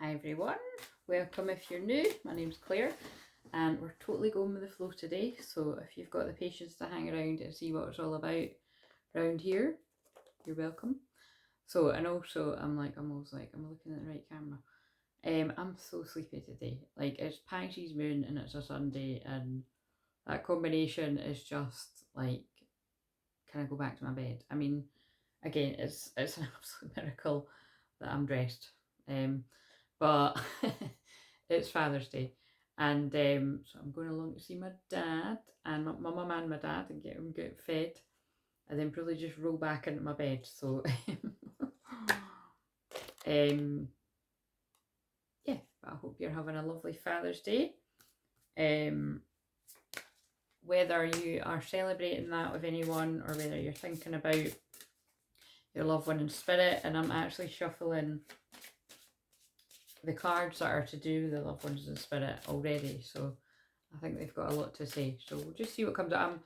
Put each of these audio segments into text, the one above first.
Hi everyone, welcome if you're new. My name's Claire and we're totally going with the flow today, so if you've got the patience to hang around and see what it's all about around here, you're welcome. So, and also I'm always like, am I looking at the right camera? I'm so sleepy today. Like, it's Pisces moon and it's a Sunday, and that combination is just like, can I go back to my bed? I mean, again, it's an absolute miracle that I'm dressed. But it's Father's Day, and so I'm going along to see my dad and my mum and my dad and get fed, and then probably just roll back into my bed. So yeah, but I hope you're having a lovely Father's Day. Whether you are celebrating that with anyone or whether you're thinking about your loved one in spirit, and I'm actually shuffling the cards that are to do with the loved ones in spirit already, so I think they've got a lot to say. So we'll just see what comes out.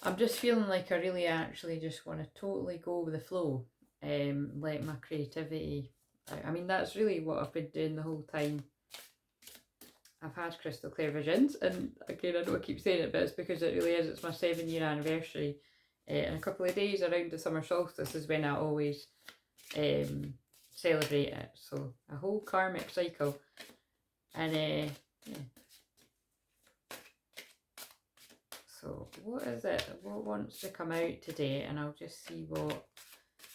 I'm just feeling like I really actually just want to totally go with the flow, let my creativity out. I mean, that's really what I've been doing the whole time I've had crystal clairvisions, and again, I know I keep saying it, but it's because it really is. It's my 7-year anniversary, in a couple of days around the summer solstice is when I always celebrate it. So a whole karmic cycle, and yeah. So what is it? What wants to come out today? And I'll just see what.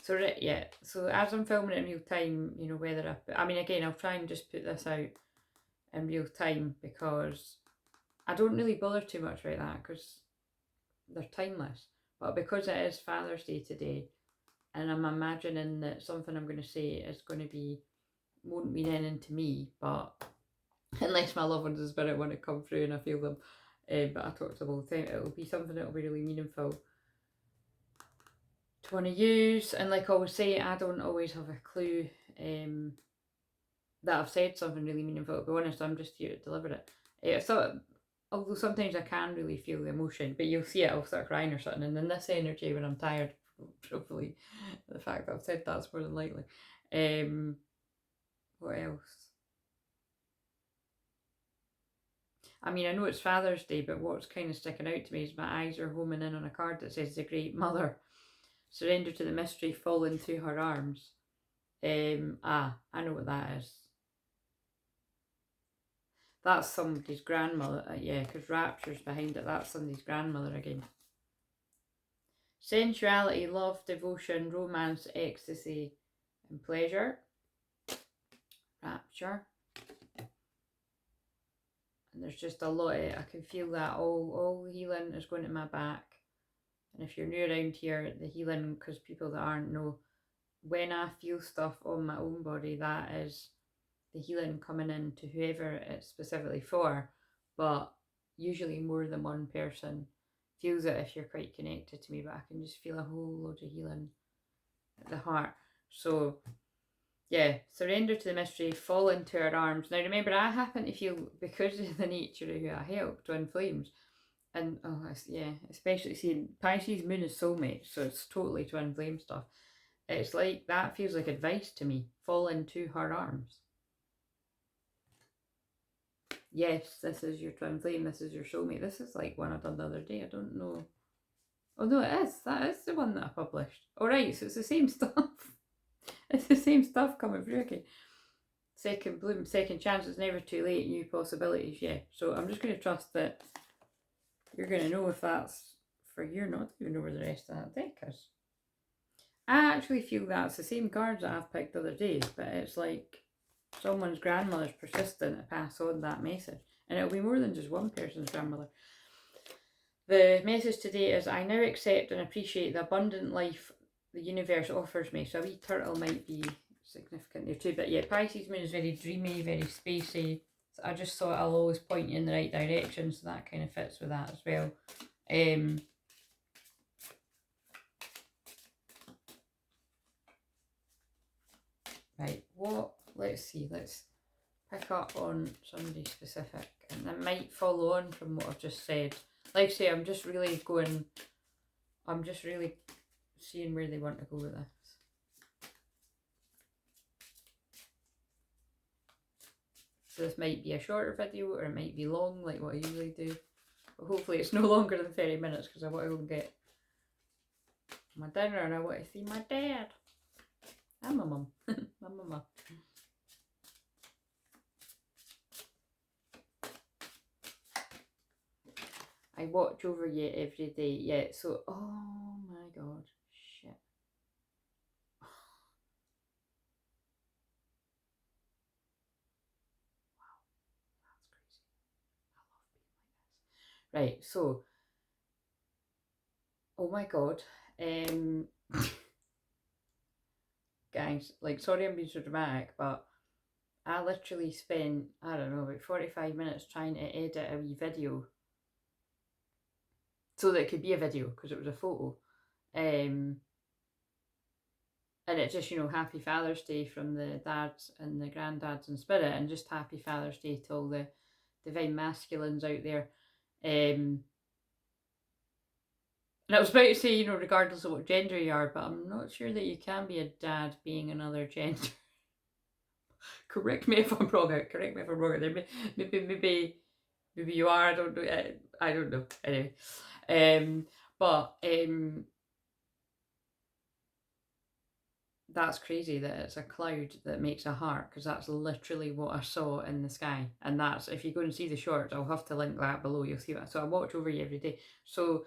So yeah. So as I'm filming it in real time, you know, whether I mean, again, I'll try and just put this out in real time because I don't really bother too much about that because they're timeless. But because it is Father's Day today, and I'm imagining that something I'm going to say is going to be, won't mean anything to me, but unless my loved ones in spirit want to come through and I feel them, but I talk to them all the time, it'll be something that'll be really meaningful to want to use. And like I always say, I don't always have a clue that I've said something really meaningful. To be honest, I'm just here to deliver it. So although sometimes I can really feel the emotion, but you'll see it, I'll start crying or something, and then this energy when I'm tired, probably the fact that I've said that's more than likely. What else? I mean, I know it's Father's Day, but what's kind of sticking out to me is my eyes are homing in on a card that says the Great Mother. Surrender to the mystery, fall into her arms. I know what that is. That's somebody's grandmother. Yeah, because rapture's behind it. That's somebody's grandmother again. Sensuality, love, devotion, romance, ecstasy, and pleasure. Rapture. And there's just a lot of it. I can feel that all the healing is going to my back. And if you're new around here, the healing, because people that aren't know, when I feel stuff on my own body, that is the healing coming in to whoever it's specifically for. But usually more than one person feels it if you're quite connected to me, but I can just feel a whole load of healing at the heart. So yeah, surrender to the mystery, fall into her arms. Now remember, I happen to feel, because of the nature of who I help, Twin Flames, and yeah, especially seeing Pisces moon is soulmate, so it's totally Twin Flame stuff. It's like, that feels like advice to me. Fall into her arms. Yes, this is your twin flame, this is your soulmate. This is like one I done the other day. I don't know. Oh no, it is. That is the one that I published. Alright, so it's the same stuff. It's the same stuff coming through again. Second bloom, second chance, it's never too late, new possibilities, yeah. So I'm just going to trust that you're going to know if that's for you or not. I don't even know where the rest of that deck is. I actually feel that's the same cards that I've picked the other day, but it's like someone's grandmother's persistent to pass on that message. And it'll be more than just one person's grandmother. The message today is, I now accept and appreciate the abundant life the universe offers me. So a wee turtle might be significant there too. But yeah, Pisces moon is very dreamy, very spacey. So I just thought I'll always point you in the right direction. So that kind of fits with that as well. Right, what? Let's see. Let's pick up on somebody specific. And that might follow on from what I've just said. Like I say, I'm just really seeing where they want to go with this. So this might be a shorter video, or it might be long, like what I usually do. But hopefully it's no longer than 30 minutes, because I want to go and get my dinner and I want to see my dad. And my mum. My mama. I watch over you every day. Yeah, so, oh my god. Shit. Wow, that's crazy. I love being like this. Right, so, oh my god. Guys, like, sorry I'm being so dramatic, but I literally spent, I don't know, about 45 minutes trying to edit a wee video so that it could be a video, because it was a photo. And it's just, you know, happy Father's Day from the dads and the granddads in spirit, and just happy Father's Day to all the divine masculines out there. And I was about to say, you know, regardless of what gender you are, but I'm not sure that you can be a dad being another gender. Correct me if I'm wrong. Correct me if I'm wrong. Maybe you are. I don't know. I don't know. Anyway, but that's crazy that it's a cloud that makes a heart, because that's literally what I saw in the sky. And that's, if you go and see the shorts, I'll have to link that below. You'll see that. So I watch over you every day. So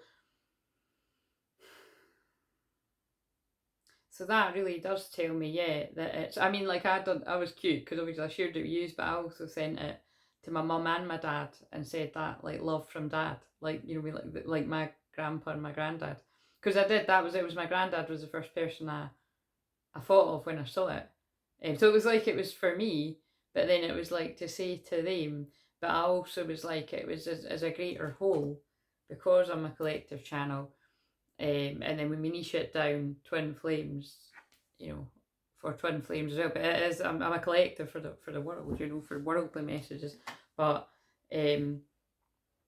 that really does tell me, yeah, that it's, I mean, like, I was cute because obviously I shared it with you, but I also sent it to my mum and my dad and said that, like, love from dad, like, you know, like my grandpa and my granddad, because I did, it was my granddad was the first person I thought of when I saw it. So it was like, it was for me, but then it was like to say to them, but I also was like, it was as a greater whole, because I'm a collective channel. And then when we niche it down, Twinflames, you know, for Twinflames as well. But it is, I'm a collective for the world, you know, for worldly messages. But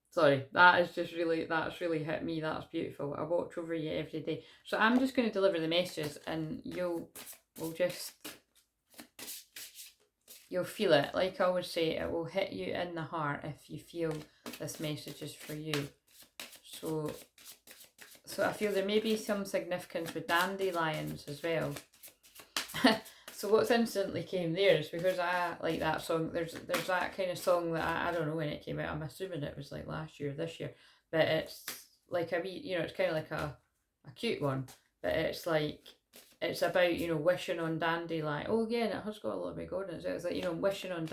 sorry, that's really hit me. That's beautiful. I watch over you every day. So I'm just going to deliver the messages, and you'll feel it. Like I always say, it will hit you in the heart if you feel this message is for you. So I feel there may be some significance with dandelions as well. So what's instantly came there is because I like that song. There's that kind of song that I don't know when it came out. I'm assuming it was like last year, this year. But it's like a wee, you know, it's kind of like a cute one. But it's like, it's about, you know, wishing on dandelion. Oh yeah, and it has got a little bit going in it. So it's like, you know, wishing on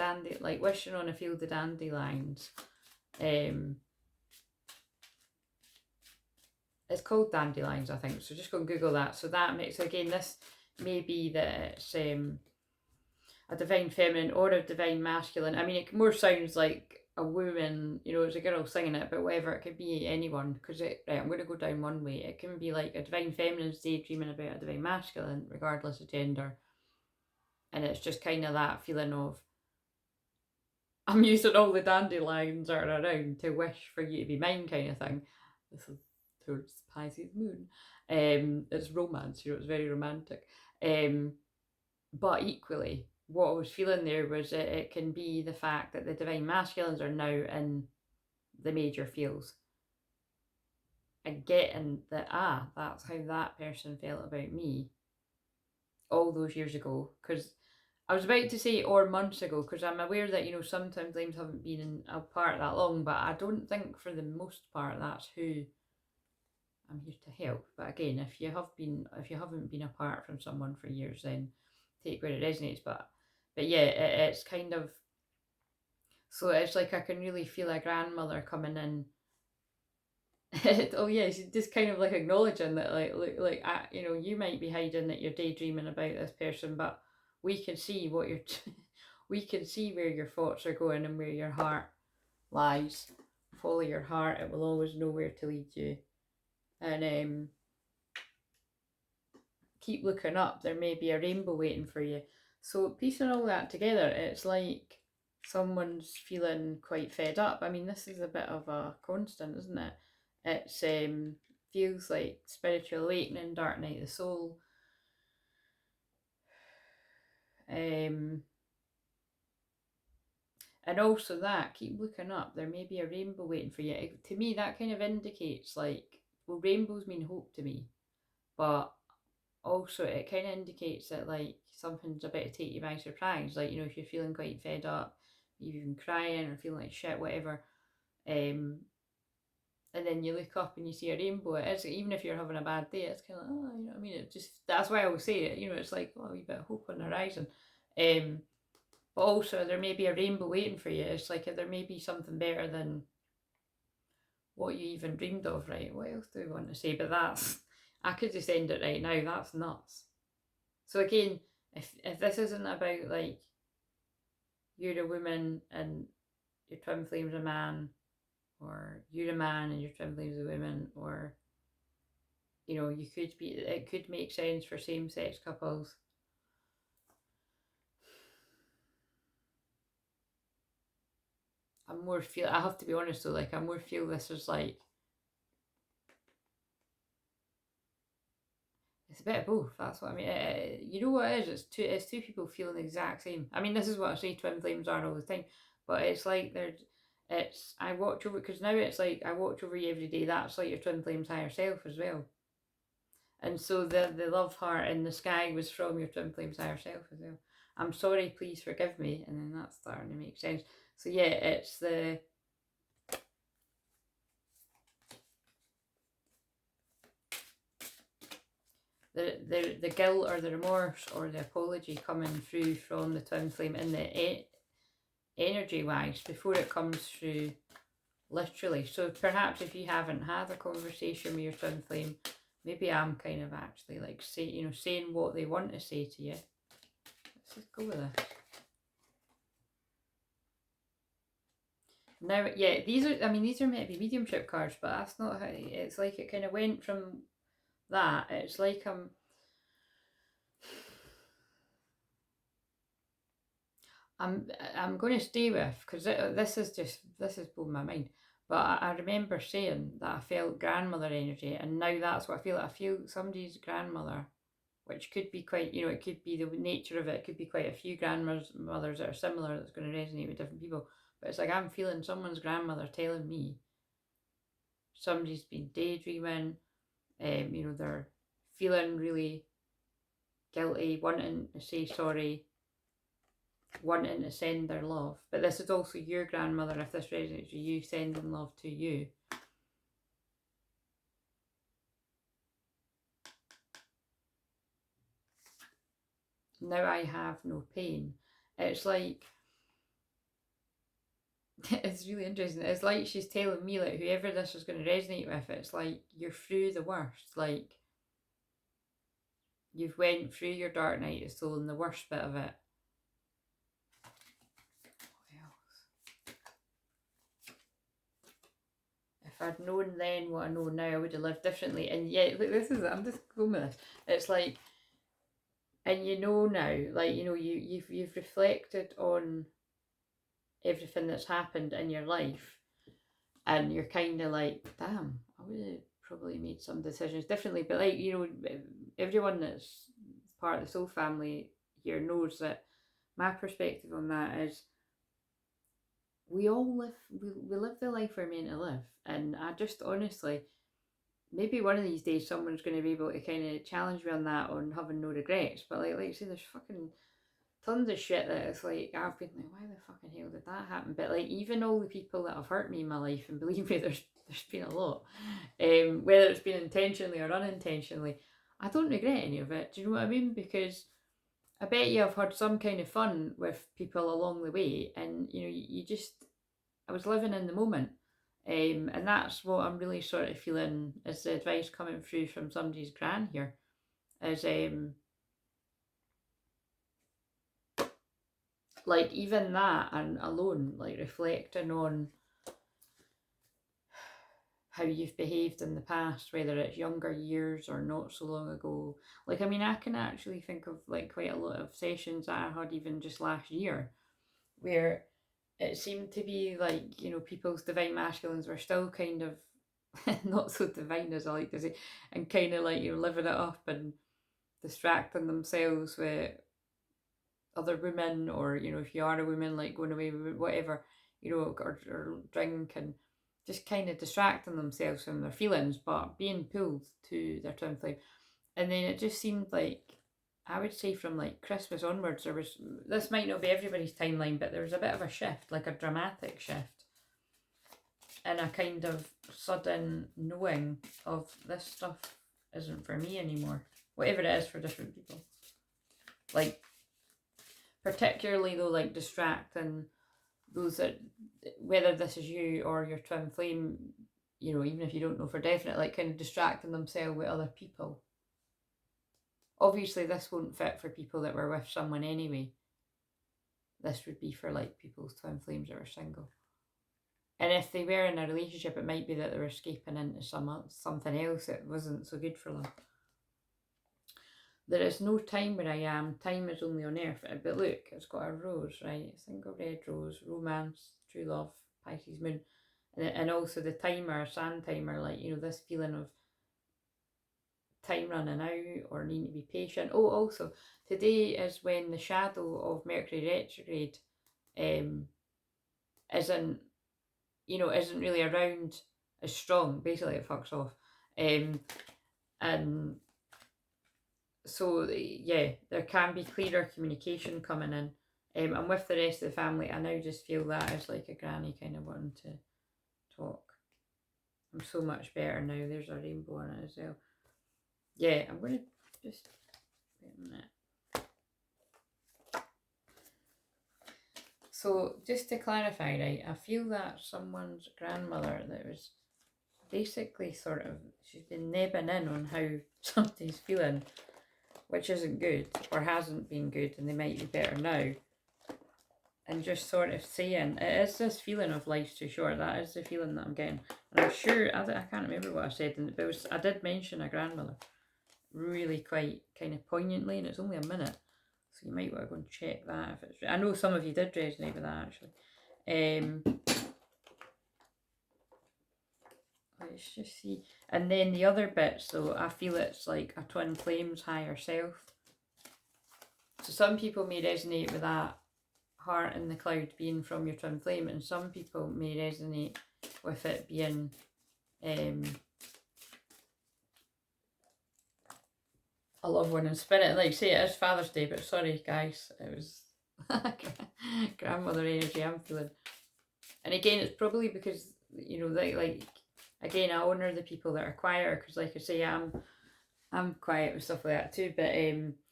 wishing on a field of dandelions. It's called dandelions, I think. So just go and Google that. So that makes, again, this may be that it's a divine feminine or a divine masculine. I mean, it more sounds like a woman, you know, it's a girl singing it, but whatever, it could be anyone. Because right, I'm going to go down one way. It can be like a divine feminine's daydreaming about a divine masculine, regardless of gender. And it's just kind of that feeling of, I'm using all the dandelions that are around to wish for you to be mine, kind of thing. This is towards Pisces moon. It's romance, you know, it's very romantic. But equally, what I was feeling there was it can be the fact that the divine masculines are now in the major fields. And getting that, that's how that person felt about me all those years ago. Because I was about to say, or months ago, because I'm aware that, you know, sometimes flames haven't been apart that long, but I don't think for the most part that's who I'm here to help. But again, if you haven't been apart from someone for years, then take where it resonates. But yeah, it's kind of, so it's like I can really feel a grandmother coming in. Oh yeah, she's just kind of like acknowledging that, like you know, you might be hiding that you're daydreaming about this person, but we can see what you're we can see where your thoughts are going and where your heart lies. Follow your heart, it will always know where to lead you. And keep looking up, there may be a rainbow waiting for you. So piecing all that together, it's like someone's feeling quite fed up. I mean, this is a bit of a constant, isn't it? It's feels like spiritual awakening, dark night of the soul. And also that, keep looking up, there may be a rainbow waiting for you. To me, that kind of indicates like, well, rainbows mean hope to me, but also it kind of indicates that like something's about to take you by surprise. Like, if you're feeling quite fed up, you've even crying or feeling like shit, whatever, and then you look up and you see a rainbow. It is, even if you're having a bad day, it's kind of, oh, you know what I mean? It just, that's why I always say it, it's like, oh, a wee bit of hope on the horizon. But also there may be a rainbow waiting for you. It's like there may be something better than what you even dreamed of, right? What else do we want to say? But I could just end it right now. That's nuts. So again, if this isn't about like you're a woman and your twin flame's a man, or you're a man and your twin flame's a woman, or you could be, it could make sense for same-sex couples. I have to be honest though, like I more feel this is like, it's a bit of both. That's what I mean. You know what it is? It's two people feeling the exact same. I mean, this is what I say twin flames are all the time, but it's like I watch over, because now it's like I watch over you every day. That's like your twin flame's higher self as well. And so the love heart in the sky was from your twin flame's higher self as well. I'm sorry, please forgive me, and then that's starting to make sense. So yeah, it's the guilt or the remorse or the apology coming through from the twin flame in the energy wise before it comes through literally. So perhaps if you haven't had a conversation with your twin flame, maybe I'm kind of actually like saying what they want to say to you. Let's just go with this. Now, yeah, these are meant to be mediumship cards, but that's not how, it's like it kind of went from that. It's like I'm going to stay with, because this is blowing my mind. But I remember saying that I felt grandmother energy, and now that's what I feel. I feel somebody's grandmother, which could be quite, it could be the nature of it. It could be quite a few grandmothers that are similar that's going to resonate with different people. But it's like I'm feeling someone's grandmother telling me somebody's been daydreaming, they're feeling really guilty, wanting to say sorry, wanting to send their love. But this is also your grandmother, if this resonates with you, sending love to you. Now I have no pain. It's like, it's really interesting. It's like she's telling me, like, whoever this is going to resonate with, it's like you're through the worst. Like, you've went through your dark night of soul and the worst bit of it. What else? If I'd known then what I know now, I would have lived differently. And yet, look, I'm just going with this. It's like, and now, like, you've reflected on everything that's happened in your life, and you're kind of like, damn, I would have probably made some decisions differently. But like, everyone that's part of the soul family here knows that my perspective on that is we all live the life we're meant to live. And I just honestly, maybe one of these days someone's going to be able to kind of challenge me on that, on having no regrets. But like I say, there's fucking tons of shit that it's like I've been like, why the fucking hell did that happen? But like, even all the people that have hurt me in my life, and believe me, there's been a lot, whether it's been intentionally or unintentionally, I don't regret any of it. Do you know what I mean? Because I bet you I've had some kind of fun with people along the way, and you just, I was living in the moment. And that's what I'm really sort of feeling is the advice coming through from somebody's gran here, is like even that and alone, like reflecting on how you've behaved in the past, whether it's younger years or not so long ago. Like, I mean, I can actually think of like quite a lot of sessions that I had even just last year where it seemed to be like, people's divine masculines were still kind of not so divine as I like to say, and kind of like, living it up and distracting themselves with other women, or, you know, if you are a woman, like going away with whatever, you know, or drink, and just kind of distracting themselves from their feelings, but being pulled to their twin flame. And then it just seemed like, I would say from like Christmas onwards, there was, this might not be everybody's timeline, but there was a bit of a shift, like a dramatic shift, and a kind of sudden knowing of this stuff isn't for me anymore. Whatever it is for different people. Like, particularly though, like distracting those that, whether this is you or your twin flame, you know, even if you don't know for definite, like kind of distracting themselves with other people. Obviously this won't fit for people that were with someone anyway. This would be for like people's twin flames that are single. And if they were in a relationship, it might be that they were escaping into something else that wasn't so good for them. There is no time where I am, time is only on earth. But look, it's got a rose, right? A single red rose, romance, true love, Pisces moon. And also the timer, sand timer, like, you know, this feeling of time running out or needing to be patient. Oh, also, today is when the shadow of Mercury retrograde isn't really around as strong. Basically, it fucks off. And so, yeah, there can be clearer communication coming in. And with the rest of the family, I now just feel that as like a granny kind of wanting to talk. I'm so much better now. There's a rainbow on it as well. Yeah, I'm going to just wait a minute. So just to clarify, right, I feel that someone's grandmother that was basically sort of, she's been nebbing in on how somebody's feeling, which isn't good or hasn't been good, and they might be better now. And just sort of saying, it is this feeling of life's too short. That is the feeling that I'm getting. And I'm sure, I can't remember what I said, but I did mention a grandmother really quite kind of poignantly, and it's only a minute. So you might want to go and check that if it's. I know some of you did resonate with that actually. Let's just see. And then the other bits though, I feel it's like a twin flame's higher self. So some people may resonate with that heart in the cloud being from your twin flame, and some people may resonate with it being a loved one in spirit. Like say it is Father's Day, but sorry guys, it was grandmother energy I'm feeling. And again, it's probably because, you know, like again, I honour the people that are quieter, because like I say, I'm quiet with stuff like that too, but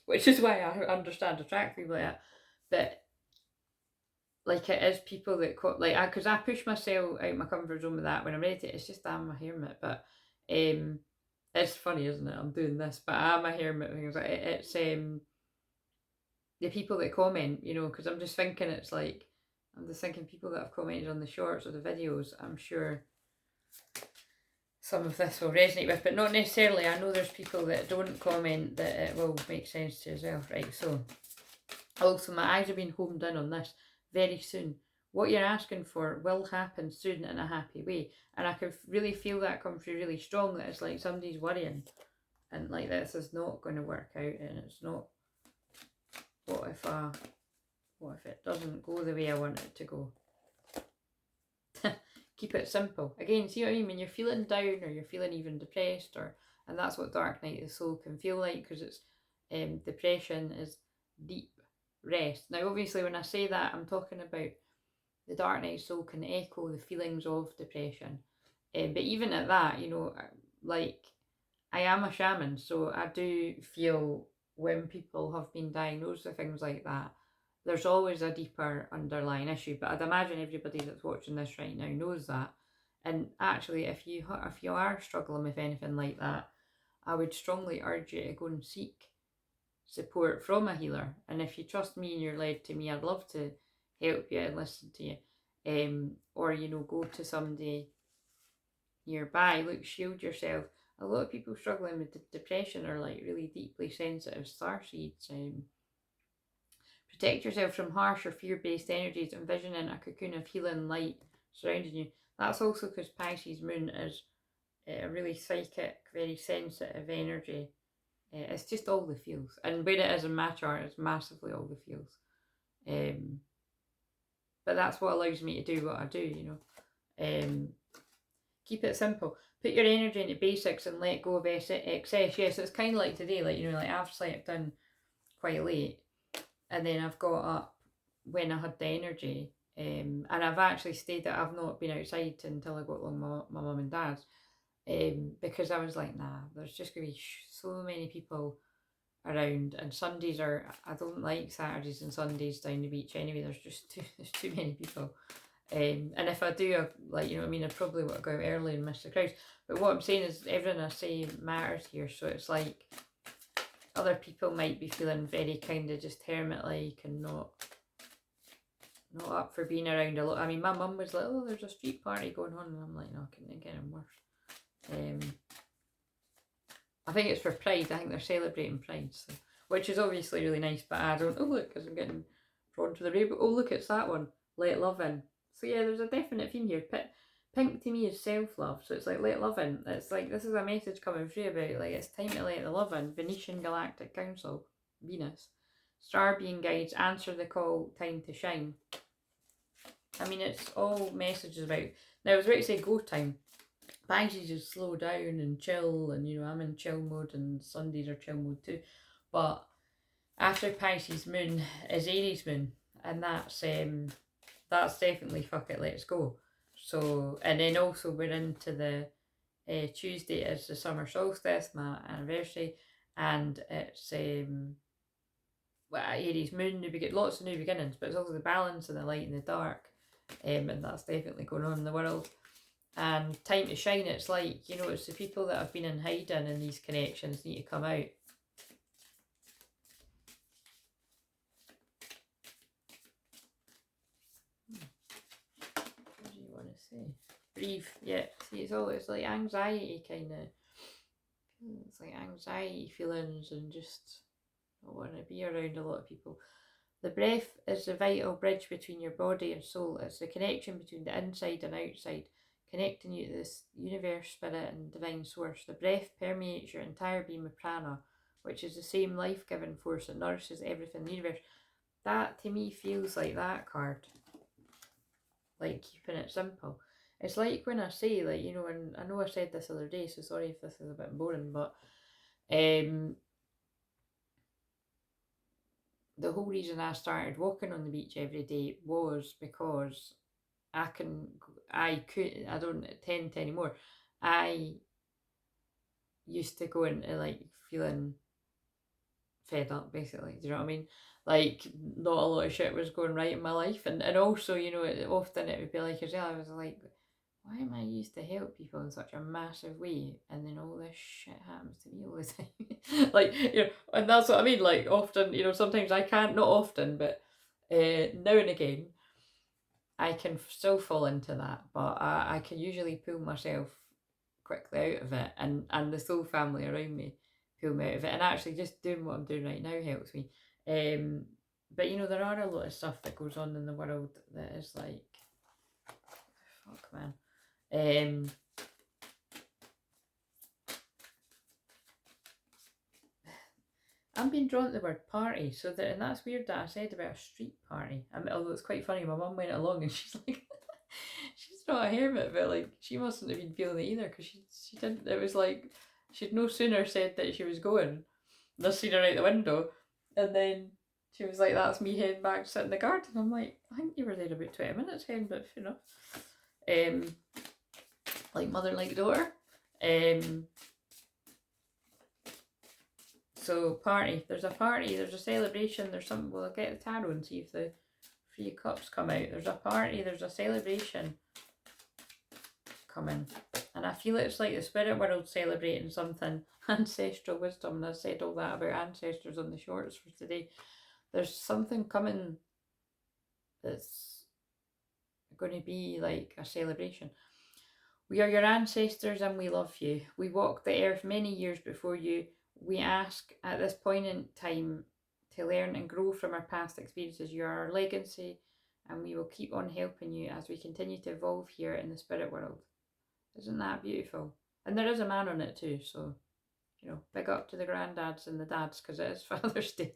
which is why I understand attract people like that. But like it is people that like, because I push myself out my comfort zone with that when I'm ready to. It's just I'm a hermit, but it's funny, isn't it? I'm doing this, but I'm a hermit. Things like it's the people that comment, you know, because I'm just thinking it's like, I'm just thinking people that have commented on the shorts or the videos, I'm sure some of this will resonate with, but not necessarily. I know there's people that don't comment that it will make sense to as well, right? So also my eyes are being homed in on this very soon. What you're asking for will happen soon in a happy way, and I can really feel that come through really strong, that it's like somebody's worrying and like this is not going to work out, and it's not, what if it doesn't go the way I want it to go? Keep it simple. Again, see what I mean? When you're feeling down or you're feeling even depressed, and that's what Dark Night of the Soul can feel like, because it's depression is deep rest. Now obviously when I say that, I'm talking about the Dark Night of the Soul can echo the feelings of depression. But even at that, you know, like I am a shaman, so I do feel when people have been diagnosed with things like that, there's always a deeper underlying issue. But I'd imagine everybody that's watching this right now knows that. And actually, if you are struggling with anything like that, I would strongly urge you to go and seek support from a healer. And if you trust me and you're led to me, I'd love to help you and listen to you. Or, you know, go to somebody nearby. Look, shield yourself. A lot of people struggling with depression are like really deeply sensitive starseeds. Protect yourself from harsh or fear-based energies, envisioning a cocoon of healing light surrounding you. That's also because Pisces moon is a really psychic, very sensitive energy. It's just all the feels. And where it is in my chart, it's massively all the feels. But that's what allows me to do what I do, you know. Keep it simple. Put your energy into basics and let go of excess. Yeah, so it's kind of like today, like, you know, like I've slept in quite late and then I've got up when I had the energy. And I've actually stayed I've not been outside until I got along my mum and dad's. Because I was like, nah, there's just going to be so many people around, and Sundays I don't like Saturdays and Sundays down the beach anyway. There's too many people. And if I do, like, you know what I mean, I probably would go out early and miss the crowds. But what I'm saying is everything I say matters here. So it's like other people might be feeling very kind of just hermit-like and not up for being around a lot. I mean, my mum was like, oh, there's a street party going on. And I'm like, no, I couldn't get them worse. I think it's for Pride. I think they're celebrating Pride, so, which is obviously really nice. But I don't, oh look, because I'm getting drawn to the rainbow. Oh look, it's that one. Let love in. So yeah, there's a definite theme here. Pink to me is self-love. So it's like, let love in. It's like, this is a message coming through about, like, it's time to let the love in. Venetian Galactic Council, Venus. Star being guides, answer the call, time to shine. I mean, it's all messages about, now I was about to say go time. Pisces is slow down and chill, and, you know, I'm in chill mode, and Sundays are chill mode too. But after Pisces moon is Aries moon, and that's definitely fuck it, let's go. So, and then also we're into the Tuesday is the summer solstice, my anniversary, and it's Aries moon, lots of new beginnings, but it's also the balance and the light and the dark, and that's definitely going on in the world. And time to shine, it's like, you know, it's the people that have been in hiding in these connections need to come out. What do you want to say? Breathe, yeah. See, it's like anxiety kind of. It's like anxiety feelings and just not wanting to be around a lot of people. The breath is the vital bridge between your body and soul. It's the connection between the inside and outside, connecting you to this universe, spirit, and divine source. The breath permeates your entire being with prana, which is the same life-giving force that nourishes everything in the universe. That, to me, feels like that card. Like, keeping it simple. It's like when I say, like, you know, and I know I said this the other day, so sorry if this is a bit boring, but the whole reason I started walking on the beach every day was because I don't tend to anymore. I used to go into like feeling fed up, basically. Do you know what I mean? Like, not a lot of shit was going right in my life, and also, you know, often it would be like as well. I was like, why am I used to help people in such a massive way, and then all this shit happens to me all the time? Like, you know, and that's what I mean. Like, often, you know, sometimes I can't, not often, but now and again, I can still fall into that, but I can usually pull myself quickly out of it, and the soul family around me pull me out of it, and actually just doing what I'm doing right now helps me. But you know, there are a lot of stuff that goes on in the world that is like, fuck man. I'm being drawn to the word party, so that, and that's weird that I said about a street party. I mean, although it's quite funny, my mum went along and she's like, she's not a hermit, but like, she mustn't have been feeling it either, because she didn't, it was like, she'd no sooner said that she was going, than seen her out the window, and then she was like, that's me heading back to sit in the garden. I'm like, I think you were there about 20 minutes hen, but you know, like mother, like daughter. So party, there's a party, there's a celebration, there's something. We'll get the tarot and see if the 3 of Cups come out. There's a party, there's a celebration coming, and I feel it's like the spirit world celebrating something, ancestral wisdom. And I said all that about ancestors on the shorts for today. There's something coming that's going to be like a celebration. We are your ancestors and we love you. We walked the earth many years before you. We ask at this point in time to learn and grow from our past experiences. You are our legacy, and we will keep on helping you as we continue to evolve here in the spirit world. Isn't that beautiful? And there is a man on it too, so, you know, big up to the granddads and the dads, because it is Father's Day.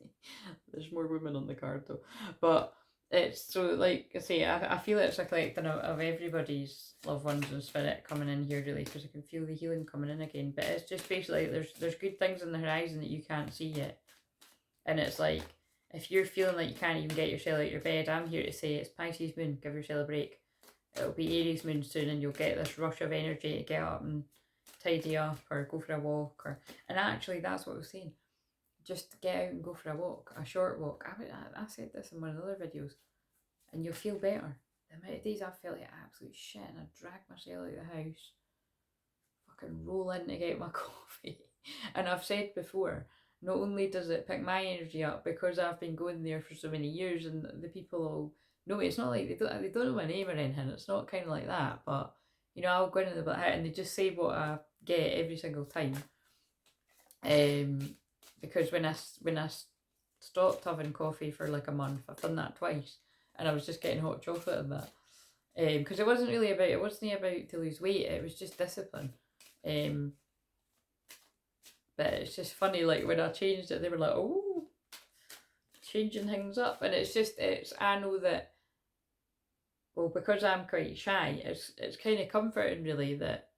There's more women on the card though. But it's so, like I say, I feel it's a collecting of everybody's loved ones and spirit coming in here, really, because I can feel the healing coming in again. But it's just basically there's good things on the horizon that you can't see yet, and it's like if you're feeling like you can't even get yourself out of your bed, I'm here to say it's Pisces moon. Give yourself a break. It'll be Aries moon soon, and you'll get this rush of energy to get up and tidy up or go for a walk, or and actually that's what I was saying. Just get out and go for a walk, a short walk. I said this in one of the other videos, and you'll feel better. The amount of days I felt like absolute shit and I dragged myself out of the house, fucking roll in to get my coffee. And I've said before, not only does it pick my energy up because I've been going there for so many years, and the people all know me. It's not like they don't know my name or anything. It's not kind of like that, but you know, I'll go in the bit and they just say what I get every single time. Because when I stopped having coffee for like a month, I've done that twice, and I was just getting hot chocolate and that. Because it wasn't about to lose weight. It was just discipline. But it's just funny, like when I changed it, they were like, "Oh, changing things up," and I know that. Well, because I'm quite shy, it's kind of comforting, really, that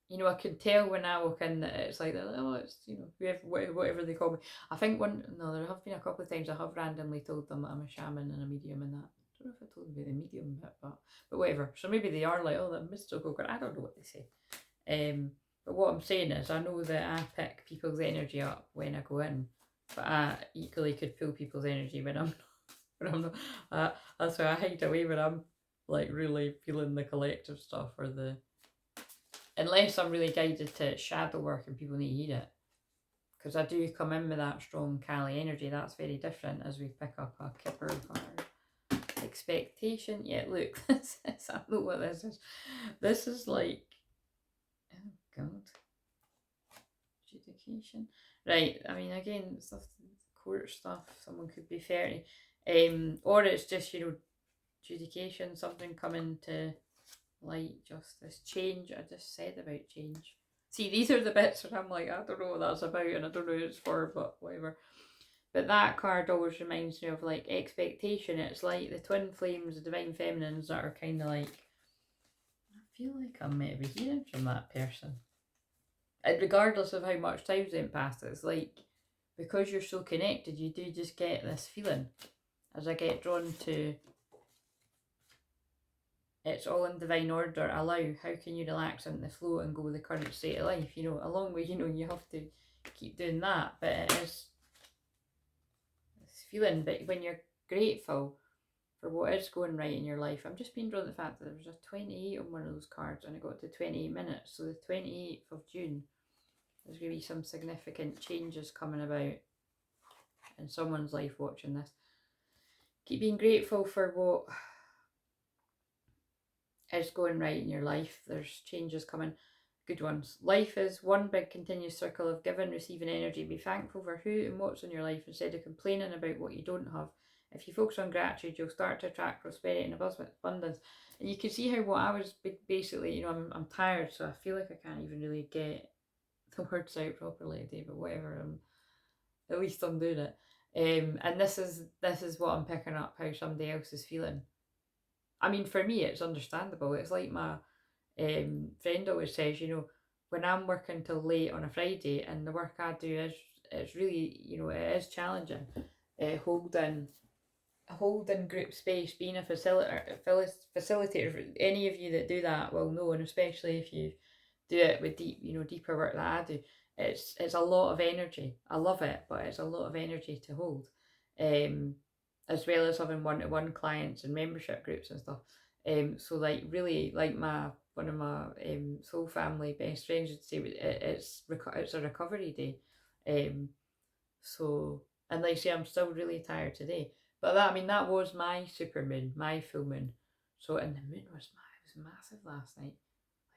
you know, I can tell when I walk in that it's like, oh, it's, you know, whatever they call me. I think there have been a couple of times I have randomly told them that I'm a shaman and a medium and that. I don't know if I told them about the medium bit, but whatever. So maybe they are like, oh, that mystical girl. I don't know what they say. But what I'm saying is, I know that I pick people's energy up when I go in, but I equally could pull people's energy when I'm not. That's why I hide away when I'm like really feeling the collective stuff or the. Unless I'm really guided to shadow work and people need to hear it. Because I do come in with that strong Kali energy. That's very different as we pick up a kipper card. Expectation. Yeah, look, this is, I know what this is. This is like, oh God. Adjudication. Right, I mean, again, stuff, court stuff, someone could be 30. Or it's just, you know, adjudication, something coming to light, justice, change. I just said about change. See, these are the bits where I'm like, I don't know what that's about and I don't know who it's for, but whatever. But that card always reminds me of like expectation. It's like the twin flames, the divine feminines that are kind of like, I feel like I'm meant to be hearing from that person. And regardless of how much time's went past, it's like, because you're so connected, you do just get this feeling. As I get drawn to it's all in divine order, allow, how can you relax into the flow and go with the current state of life, you know, along with, you know, you have to keep doing that, but it is this feeling. But when you're grateful for what is going right in your life, I'm just being drawn to the fact that there was a 28 on one of those cards and it got to 28 minutes, so the 28th of June, there's going to be some significant changes coming about in someone's life watching this. Keep being grateful for what is going right in your life. There's changes coming, good ones. Life is one big continuous circle of giving, receiving energy. Be thankful for who and what's in your life instead of complaining about what you don't have. If you focus on gratitude, you'll start to attract prosperity and abundance. And you can see how what I was basically, you know, I'm tired, so I feel like I can't even really get the words out properly today, but whatever, at least I'm doing it. And this is what I'm picking up, how somebody else is feeling. I mean, for me, it's understandable. It's like my friend always says, you know, when I'm working till late on a Friday and the work I do is, it's really, you know, it is challenging. Holding group space, being a facilitator. For any of you that do that will know, and especially if you do it with deeper work that I do, it's a lot of energy. I love it, but it's a lot of energy to hold. As well as having one-to-one clients and membership groups and stuff. So like really, like one of my soul family best friends would say, it's a recovery day. So, and like I say, I'm still really tired today. But that was my super moon, my full moon. So, and the moon was massive last night.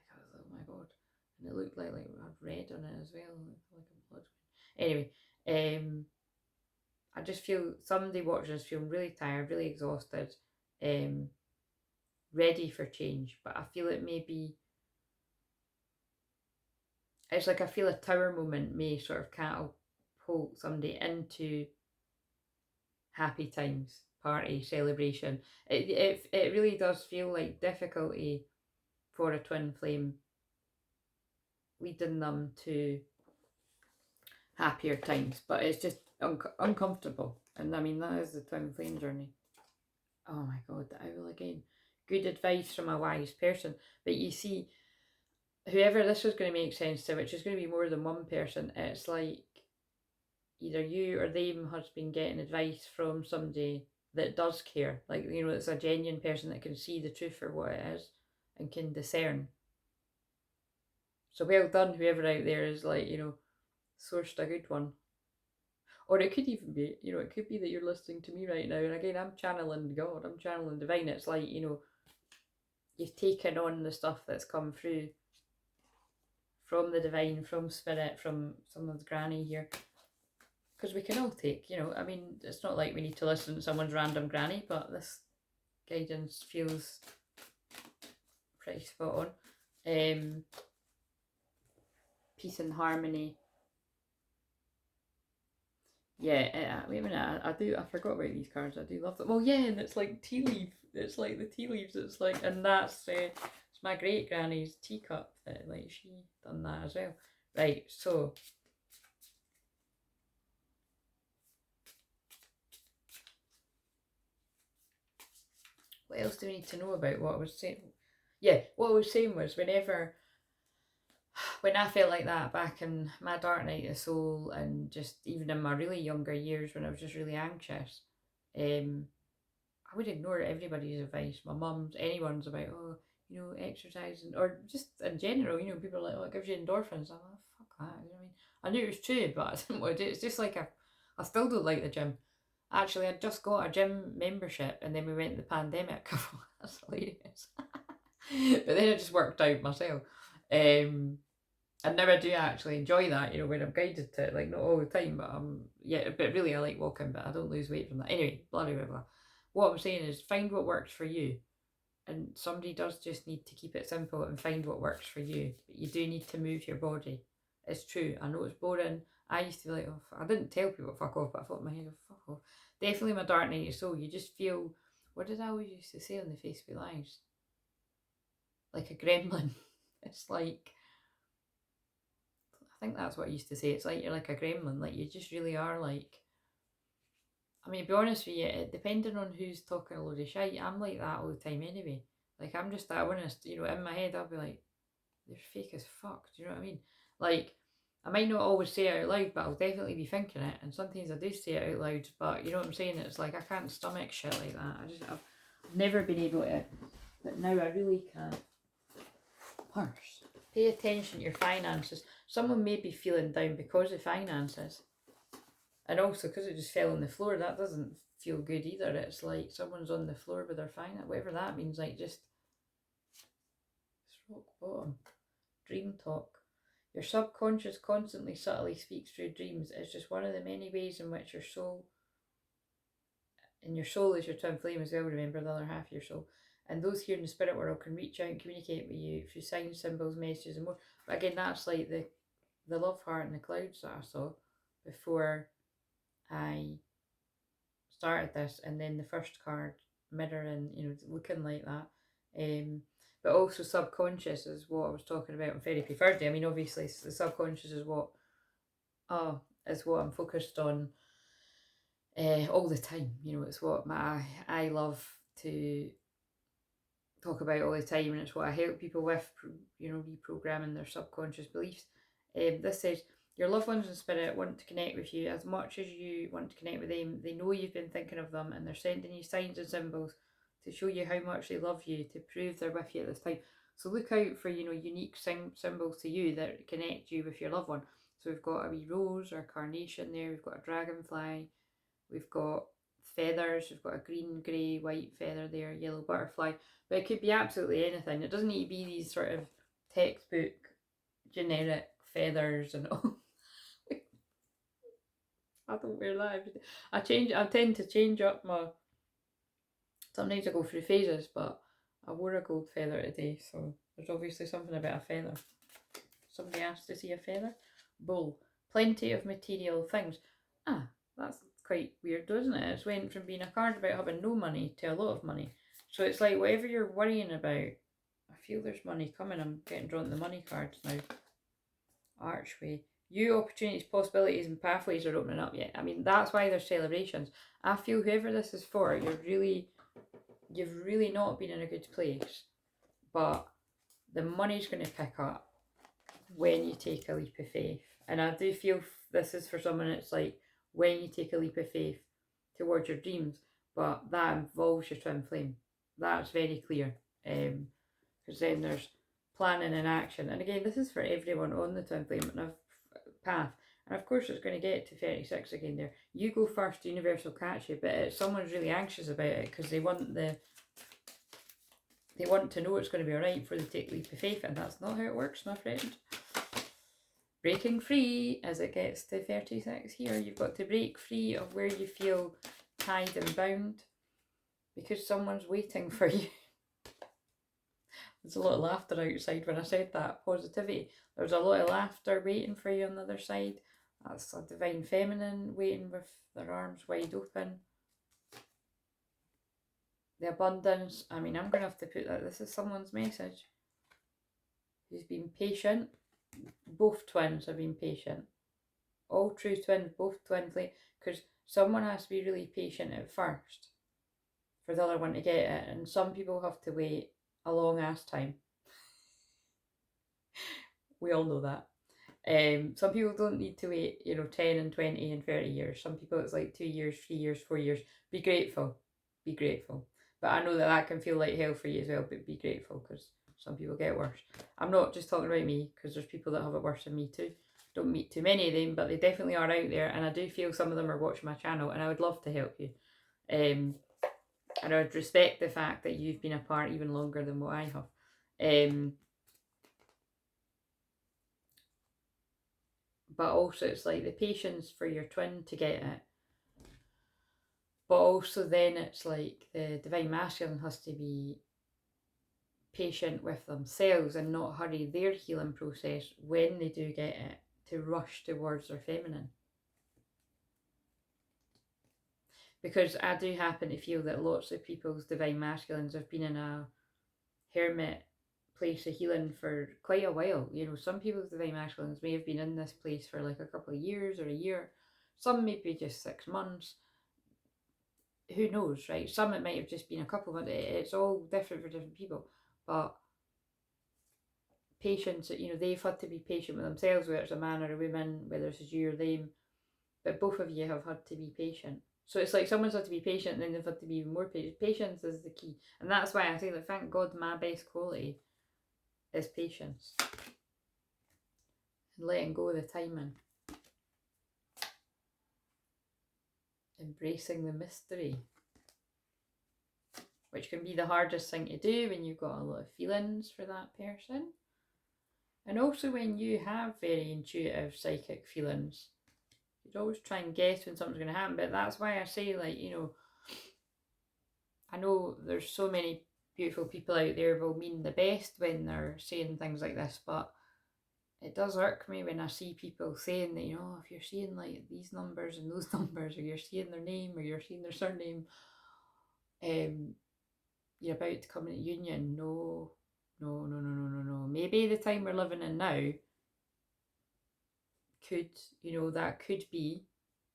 Like I was like, oh my God. And it looked like I had red on it as well, like a blood moon. Anyway, I just feel somebody watching us feeling really tired, really exhausted, ready for change. But I feel it may be, it's like I feel a tower moment may sort of catapult somebody into happy times, party, celebration. It really does feel like difficulty for a twin flame, leading them to happier times, but it's just uncomfortable. And I mean, that is the twin flame journey. Oh my god, the owl again. Good advice from a wise person. But you see, whoever this was going to make sense to, which is going to be more than one person, it's like either you or them has been getting advice from somebody that does care. Like, you know, it's a genuine person that can see the truth for what it is and can discern. So well done, whoever out there is like, you know, sourced a good one. Or it could even be, you know, it could be that you're listening to me right now, and again, I'm channeling God, I'm channeling divine. It's like, you know, you've taken on the stuff that's come through from the divine, from spirit, from someone's granny here. Because we can all take, you know, I mean, it's not like we need to listen to someone's random granny, but this guidance feels pretty spot on. Peace and harmony. Yeah, wait a minute, I forgot about these cards, I do love them. Well, yeah, and it's like tea leaf, it's like the tea leaves, it's like, and that's, it's my great granny's teacup, that like, she done that as well. Right, so, what else do we need to know about what I was saying? Yeah, what I was saying was, when I felt like that back in my dark night of soul, and just even in my really younger years when I was just really anxious, I would ignore everybody's advice, my mum's, anyone's, about, oh, you know, exercising, or just in general, you know, people are like, oh, it gives you endorphins. I'm like, fuck that, you know what I mean? I knew it was true, but I didn't want to do it. It's just like, I still don't like the gym. Actually, I just got a gym membership, and then we went to the pandemic. That's hilarious. But then it just worked out myself. And now I do actually enjoy that, you know, when I'm guided to it, like not all the time, but yeah, but really I like walking, but I don't lose weight from that. Anyway, blah blah blah. What I'm saying is, find what works for you. And somebody does just need to keep it simple and find what works for you. But you do need to move your body. It's true. I know it's boring. I used to be like, oh, I didn't tell people fuck off, but I thought in my head, oh, fuck off. Definitely my dark night of soul. You just feel, what did I always used to say on the Facebook Lives? Like a gremlin. It's like, I think that's what I used to say. It's like you're like a gremlin. Like you just really are like, I mean, to be honest with you, depending on who's talking a load of shit, I'm like that all the time anyway. Like, I'm just that honest, you know, in my head, I'll be like, they're fake as fuck, do you know what I mean? Like, I might not always say it out loud, but I'll definitely be thinking it, and sometimes I do say it out loud, but you know what I'm saying? It's like, I can't stomach shit like that. I've never been able to, but now I really can. Purse. Pay attention to your finances. Someone may be feeling down because of finances. And also, because it just fell on the floor, that doesn't feel good either. It's like someone's on the floor with their finance, whatever that means, like just rock bottom. Dream talk. Your subconscious constantly subtly speaks through dreams. It's just one of the many ways in which your soul, and your soul is your twin flame as well, remember, the other half of your soul, and those here in the spirit world can reach out and communicate with you through signs, symbols, messages, and more. But again, that's like the love heart and the clouds that I saw before I started this, and then the first card mirroring, you know, looking like that. But also subconscious is what I was talking about on Therapy Thursday. I mean, obviously the subconscious is what I'm focused on all the time. You know, it's what I love to talk about all the time, and it's what I help people with, you know, reprogramming their subconscious beliefs. This says, your loved ones in spirit want to connect with you as much as you want to connect with them. They know you've been thinking of them, and they're sending you signs and symbols to show you how much they love you, to prove they're with you at this time. So look out for, you know, unique symbols to you that connect you with your loved one. So we've got a wee rose or a carnation there, we've got a dragonfly, we've got feathers, we've got a green, grey, white feather there, yellow butterfly. But it could be absolutely anything. It doesn't need to be these sort of textbook generic feathers and all. I don't wear that every day. I tend to change up my, sometimes I go through phases, but I wore a gold feather today, so there's obviously something about a feather. Somebody asked to see a feather. Bull. Plenty of material things. That's quite weird, doesn't it? It's went from being a card about having no money to a lot of money. So it's like whatever you're worrying about, I feel there's money coming. I'm getting drawn to the money cards now. Archway. New opportunities, possibilities, and pathways are opening up yet. I mean, that's why there's celebrations. I feel whoever this is for, you've really not been in a good place. But the money's going to pick up when you take a leap of faith. And I do feel this is for someone, it's like when you take a leap of faith towards your dreams, but that involves your twin flame. That's very clear. Because then there's planning and action. And again, this is for everyone on the twin flame path. And of course, it's going to get to 36 again there. You go first, the universe will catch you, but someone's really anxious about it because they want to know it's going to be alright before they take the leap of faith, and that's not how it works, my friend. Breaking free as it gets to 36 here. You've got to break free of where you feel tied and bound because someone's waiting for you. There's a lot of laughter outside when I said that. Positivity. There's a lot of laughter waiting for you on the other side. That's a divine feminine waiting with their arms wide open. The abundance. I mean, I'm going to have to put that. This is someone's message. Who's been patient. Both twins have been patient. All true twins, both twin flame. Because someone has to be really patient at first for the other one to get it. And some people have to wait a long ass time. We all know that. Some people don't need to wait, 10 and 20 and 30 years. Some people it's like 2 years, 3 years, 4 years. Be grateful. Be grateful. But I know that can feel like hell for you as well, but be grateful because some people get worse. I'm not just talking about me because there's people that have it worse than me too. Don't meet too many of them, but they definitely are out there, and I do feel some of them are watching my channel, and I would love to help you. And I would respect the fact that you've been apart even longer than what I have. But also it's like the patience for your twin to get it. But also then it's like the divine masculine has to be patient with themselves and not hurry their healing process when they do get it to rush towards their feminine. Because I do happen to feel that lots of people's divine masculines have been in a hermit place of healing for quite a while. Some people's divine masculines may have been in this place for like a couple of years or a year. Some maybe just 6 months. Who knows, right? Some it might have just been a couple, but it's all different for different people. But patience, they've had to be patient with themselves, whether it's a man or a woman, whether it's you or them. But both of you have had to be patient. So it's like someone's had to be patient and then they've had to be even more patient. Patience is the key. And that's why I say that, thank God, my best quality is patience. And letting go of the timing. Embracing the mystery. Which can be the hardest thing to do when you've got a lot of feelings for that person. And also when you have very intuitive psychic feelings. You'd always try and guess when something's going to happen. But that's why I say, like, I know there's so many beautiful people out there will mean the best when they're saying things like this. But it does irk me when I see people saying that, if you're seeing like these numbers and those numbers, or you're seeing their name or you're seeing their surname, you're about to come into union. No. Maybe the time we're living in now could, that could be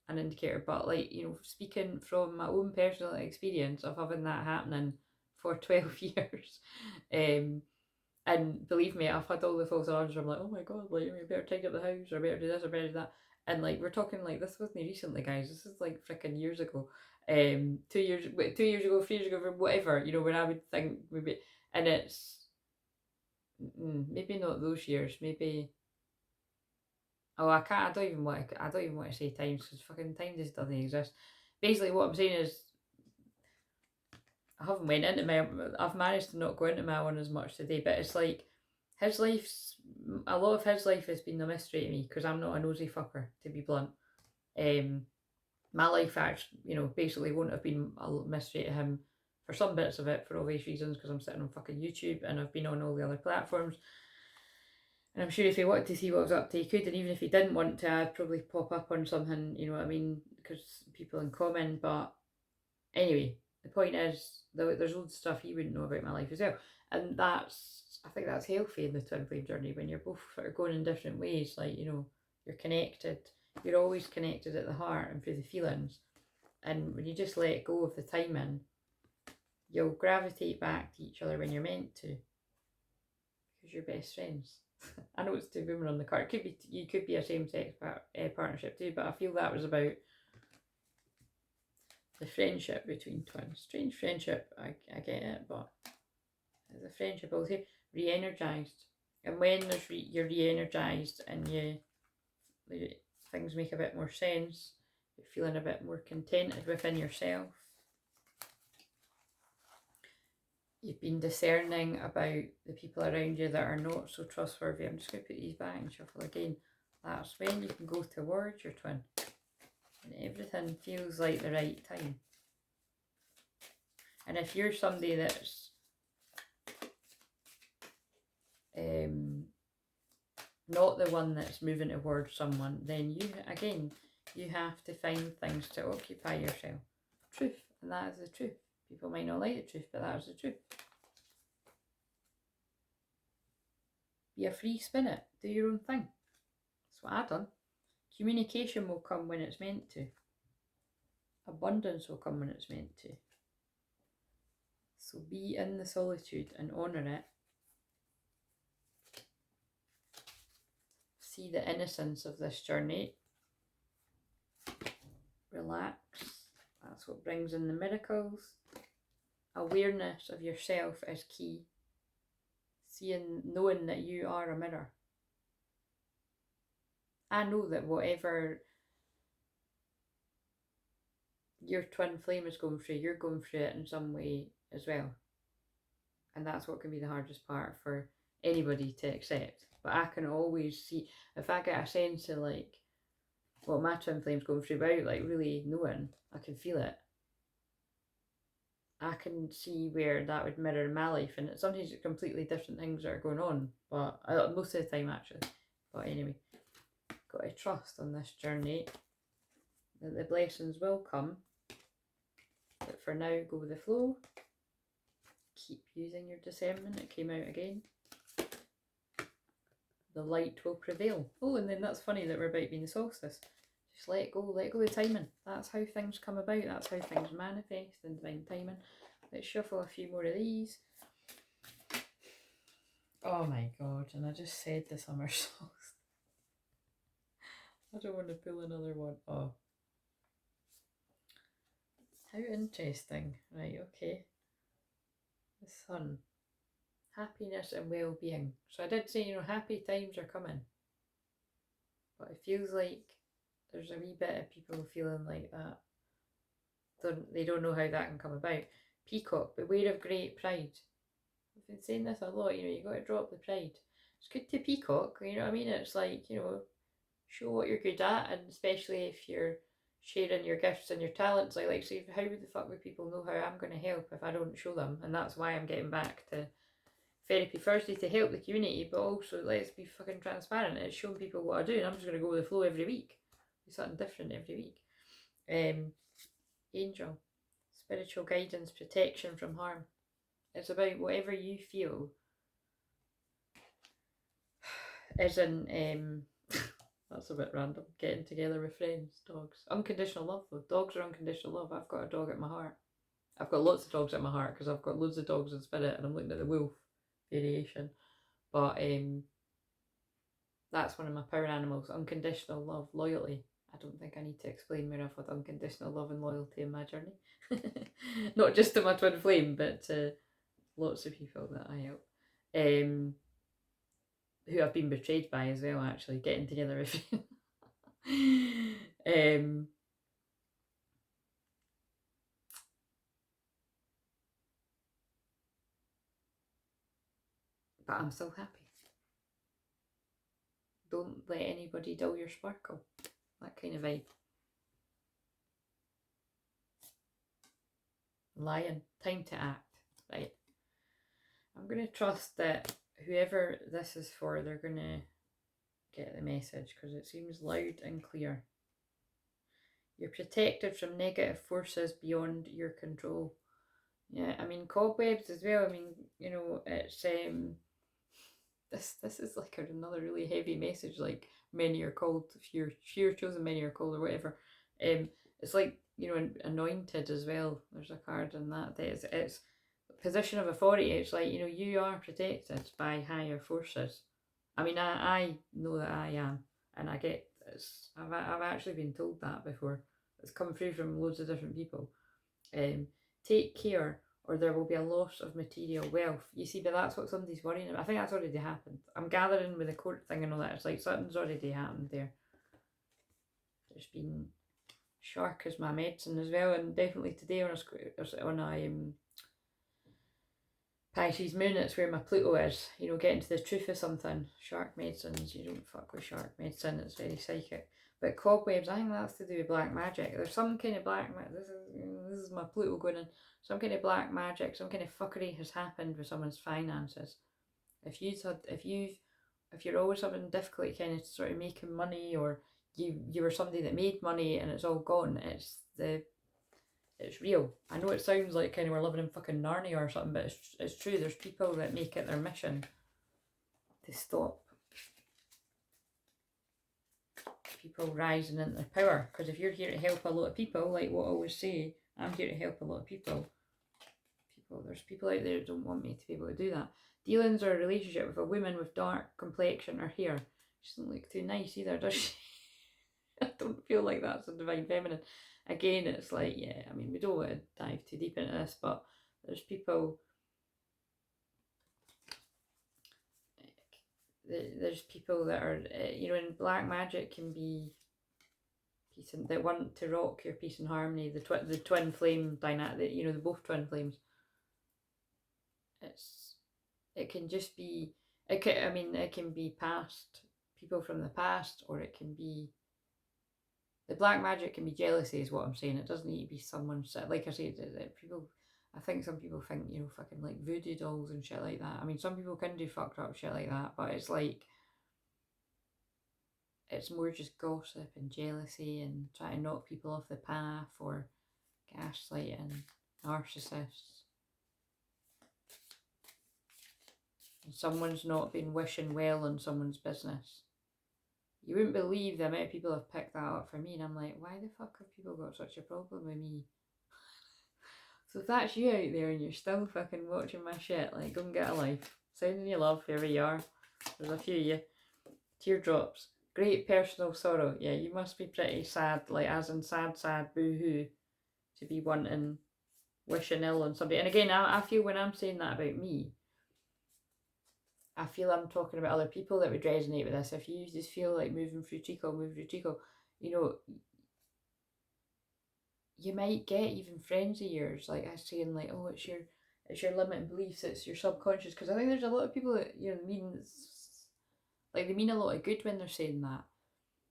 an indicator. But like, speaking from my own personal experience of having that happening for 12 years, and believe me, I've had all the false alarms where I'm like, oh my God, like, I better tidy up the house, or I better do this, or better do that. And like, we're talking like, this wasn't recently, guys. This is like freaking years ago. 2 years ago, 3 years ago, whatever, when I would think maybe, and it's maybe not those years, maybe. Oh, I don't even want to say times because fucking time just doesn't exist. Basically, what I'm saying is, I've managed to not go into my one as much today, but it's like a lot of his life has been a mystery to me because I'm not a nosy fucker, to be blunt. My life actually, basically won't have been a mystery to him for some bits of it for obvious reasons because I'm sitting on fucking YouTube and I've been on all the other platforms. And I'm sure if he wanted to see what was up to, he could. And even if he didn't want to, I'd probably pop up on something, you know what I mean? Because people in common. But anyway, the point is, there's loads of stuff he wouldn't know about my life as well. And that's, I think that's healthy in the twin flame journey, when you're both sort of going in different ways. Like, you know, you're connected. You're always connected at the heart and through the feelings. And when you just let go of the timing, you'll gravitate back to each other when you're meant to. Because you're best friends. I know it's two women on the card. You could be a same-sex partnership too, but I feel that was about the friendship between twins. Strange friendship, I get it, but as a friendship, I would say re-energized. And when you're re-energized and things make a bit more sense, you're feeling a bit more contented within yourself. You've been discerning about the people around you that are not so trustworthy. I'm just going to put these back and shuffle again. That's when you can go towards your twin. And everything feels like the right time. And if you're somebody that's not the one that's moving towards someone, then you have to find things to occupy yourself. Truth. And that is the truth. People might not like the truth, but that is the truth. Be a free spirit. Do your own thing. That's what I've done. Communication will come when it's meant to. Abundance will come when it's meant to. So be in the solitude and honour it. See the innocence of this journey. Relax. That's what brings in the miracles. Awareness of yourself is key. Knowing that you are a mirror. I know that whatever your twin flame is going through, you're going through it in some way as well. And that's what can be the hardest part for anybody to accept. But I can always see, if I get a sense of like what my twin flame's going through without like really knowing, I can feel it. I can see where that would mirror in my life, and sometimes it's completely different things that are going on, but most of the time actually. But anyway, got to trust on this journey that the blessings will come. But for now, go with the flow. Keep using your discernment. It came out again. The light will prevail. Oh, and then that's funny that we're about being the solstice. Just let go of the timing. That's how things come about. That's how things manifest in divine timing. Let's shuffle a few more of these. Oh my god, and I just said the summer solstice. I don't want to pull another one. Oh. How interesting. Right, okay. The sun. Happiness and well-being. So I did say, happy times are coming. But it feels like there's a wee bit of people feeling like that. They don't know how that can come about. Peacock, beware of great pride. I've been saying this a lot, you got to drop the pride. It's good to peacock, you know what I mean? It's like, show what you're good at, and especially if you're sharing your gifts and your talents. Like say, how the fuck would people know how I'm going to help if I don't show them? And that's why I'm getting back to Therapy Thursday, to help the community, but also let's be fucking transparent. It's showing people what I do, and I'm just going to go with the flow every week. Do something different every week. Angel, spiritual guidance, protection from harm. It's about whatever you feel isn't that's a bit random. Getting together with friends, dogs. Unconditional love though. Dogs are unconditional love. I've got a dog at my heart. I've got lots of dogs at my heart because I've got loads of dogs in spirit, and I'm looking at the wolf variation. But that's one of my power animals. Unconditional love, loyalty. I don't think I need to explain more with unconditional love and loyalty in my journey. Not just to my twin flame, but to lots of people that I help. Who I've been betrayed by as well, actually, getting together with you. But I'm so happy. Don't let anybody dull your sparkle. That kind of vibe. Lion, time to act. Right. I'm going to trust that whoever this is for, they're going to get the message because it seems loud and clear. You're protected from negative forces beyond your control. Yeah, I mean, cobwebs as well. I mean, you know, it's this is like another really heavy message. Like, many are called, fear chosen, many are called, or whatever. It's like, you know, anointed as well. There's a card in that. It's position of authority. It's like, you know, you are protected by higher forces. I mean, I know that I am, and I get this. I've actually been told that before. It's come through from loads of different people. Take care, or there will be a loss of material wealth. You see, but that's what somebody's worrying about. I think that's already happened. I'm gathering with the court thing and all that. It's like something's already happened there. There's been shark as my medicine as well, and definitely today on a Pisces moon, it's where my Pluto is. You know, getting to the truth of something. Shark medicines, you don't fuck with shark medicine. It's very psychic. But cobwebs, I think that's to do with black magic. There's some kind of black magic. This is my Pluto going in. Some kind of black magic, some kind of fuckery has happened with someone's finances. If you're always having difficulty kind of sort of making money, or you were somebody that made money and it's all gone, it's real. I know it sounds like kind of we're living in fucking Narnia or something, but it's true. There's people that make it their mission to stop people rising in their power. Because if you're here to help a lot of people, like what I always say, I'm here to help a lot of people. There's people out there that don't want me to be able to do that. Dealings or a relationship with a woman with dark complexion or hair. She doesn't look too nice either, does she? I don't feel like that's a divine feminine. Again, it's like, yeah, I mean, we don't want to dive too deep into this, but there's people that are, you know, in black magic can be peace and that want to rock your peace and harmony. The twin flame dynamic, you know, the both twin flames. It can just be, it can be past people from the past, or it can be, the black magic can be jealousy is what I'm saying. It doesn't need to be someone, like I said, people, I think some people think, you know, fucking like voodoo dolls and shit like that. I mean, some people can do fucked up shit like that, but it's like, it's more just gossip and jealousy and trying to knock people off the path, or gaslighting, narcissists. And someone's not been wishing well on someone's business. You wouldn't believe the amount of people have picked that up for me, and I'm like, why the fuck have people got such a problem with me? So if that's you out there and you're still fucking watching my shit, like, go and get a life. Sending you love wherever you are. There's a few of you. Teardrops. Great personal sorrow. Yeah, you must be pretty sad, like as in sad, boo-hoo, to be wanting, wishing ill on somebody. And again, I feel when I'm saying that about me, I feel I'm talking about other people that would resonate with this. If you just feel like moving through treacle, you know, you might get even friends of yours, like I was saying, like, oh, it's your limiting beliefs, it's your subconscious. Because I think there's a lot of people that, you know, they mean a lot of good when they're saying that.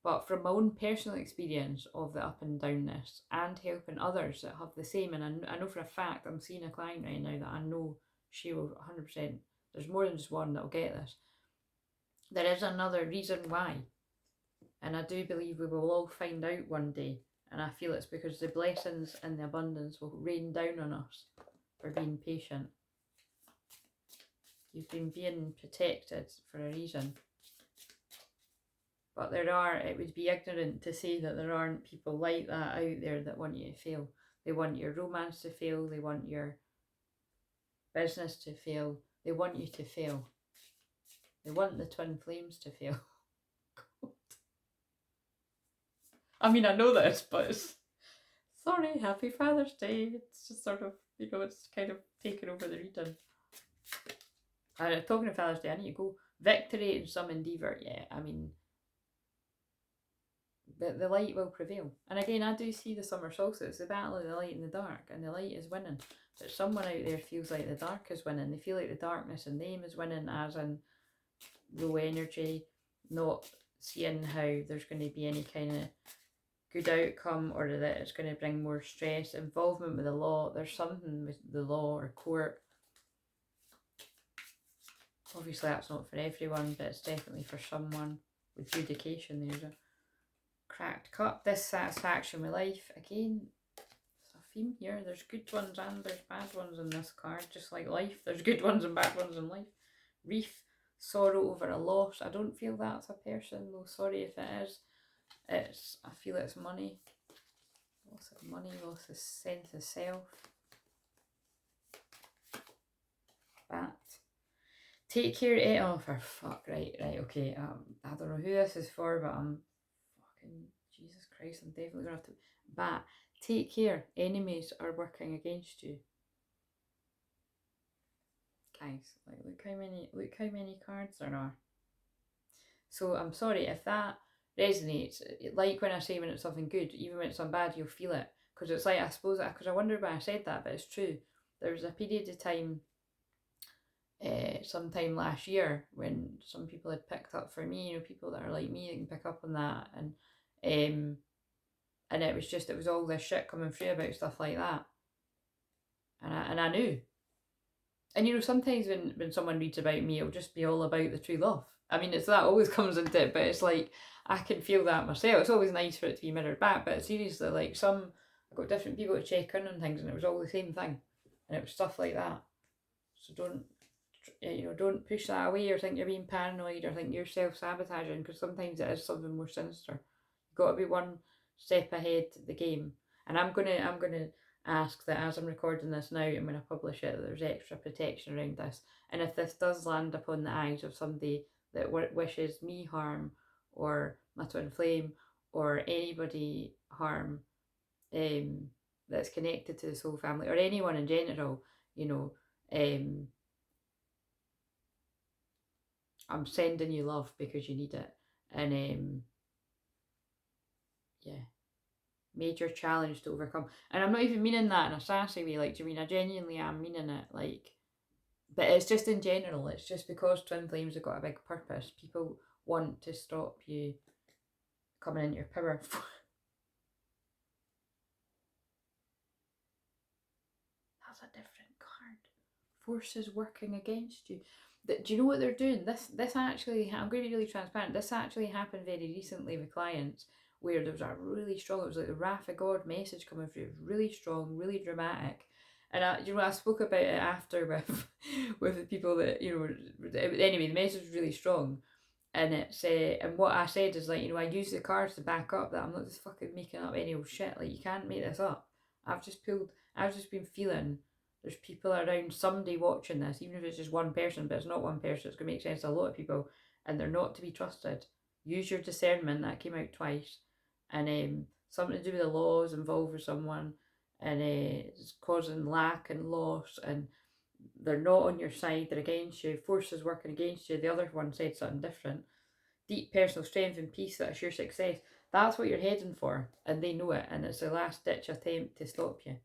But from my own personal experience of the up and downness and helping others that have the same, and I know for a fact, I'm seeing a client right now that I know she will 100%, there's more than just one that'll get this. There is another reason why. And I do believe we will all find out one day. And I feel it's because the blessings and the abundance will rain down on us for being patient. You've been being protected for a reason. But it would be ignorant to say that there aren't people like that out there that want you to fail. They want your romance to fail. They want your business to fail. They want you to fail. They want the twin flames to fail. I mean, I know this, but sorry, happy Father's Day. It's just sort of, you know, it's kind of taken over the reading. Talking of Father's Day, I need to go. Victory in some endeavour, yeah, I mean, the light will prevail. And again, I do see the summer solstice, the battle of the light and the dark, and the light is winning. But someone out there feels like the dark is winning. They feel like the darkness in them is winning, as in low energy, not seeing how there's going to be any kind of good outcome, or that it's going to bring more stress, involvement with the law. There's something with the law or court. Obviously that's not for everyone, but it's definitely for someone. With adjudication, there's a cracked cup. Dissatisfaction with life. Again, it's a theme here. There's good ones and there's bad ones in this card. Just like life, there's good ones and bad ones in life. Reef. Sorrow over a loss. I don't feel that's a person, though. Sorry if it is. I feel it's money. Loss of money, loss of sense of self. Bat. Take care. Oh, for fuck. Right, okay. I don't know who this is for, but I'm fucking Jesus Christ. I'm definitely gonna have to. Bat. Take care. Enemies are working against you. Guys, like look how many cards there are. So I'm sorry if that resonates. Like when I say when it's something good, even when it's something bad, you'll feel it. Because it's like, I suppose, because I wondered why I said that, but it's true. There was a period of time, sometime last year, when some people had picked up for me, you know, people that are like me that can pick up on that, and it was all this shit coming through about stuff like that, and I knew. And you know, sometimes when someone reads about me, it'll just be all about the true love. I mean, it's that always comes into it, but it's like, I can feel that myself. It's always nice for it to be mirrored back, but seriously, like I got different people to check in on things, and it was all the same thing, and it was stuff like that. So don't push that away, or think you're being paranoid, or think you're self-sabotaging, because sometimes it is something more sinister. You've got to be one step ahead of the game. And I'm gonna ask that as I'm recording this now and when I publish it, that there's extra protection around this. And if this does land upon the eyes of somebody that wishes me harm, or my twin flame, or anybody harm, that's connected to the soul family, or anyone in general, you know, I'm sending you love because you need it. And yeah, major challenge to overcome. And I'm not even meaning that in a sassy way, like, do you mean I genuinely am meaning it, like, but it's just in general, it's just because twin flames have got a big purpose. People want to stop you coming into your power. That's a different card. Forces working against you. Do you know what they're doing? This actually, I'm going to be really transparent. This actually happened very recently with clients, where there was a really strong, it was like the Wrath of God message coming through, really strong, really dramatic. And I spoke about it after with with the people that, you know, anyway, the message was really strong. And it's and what I said is, like, you know, I use the cards to back up that I'm not just fucking making up any old shit. Like, you can't make this up. I've just been feeling there's people around, somebody watching this, even if it's just one person, but it's not one person, it's going to make sense to a lot of people, and they're not to be trusted. Use your discernment. That came out twice. And something to do with the laws involved with someone, and it's causing lack and loss, and they're not on your side, they're against you, forces working against you. The other one said something different. Deep personal strength and peace, that's your success. That's what you're heading for, and they know it, and it's a last ditch attempt to stop you.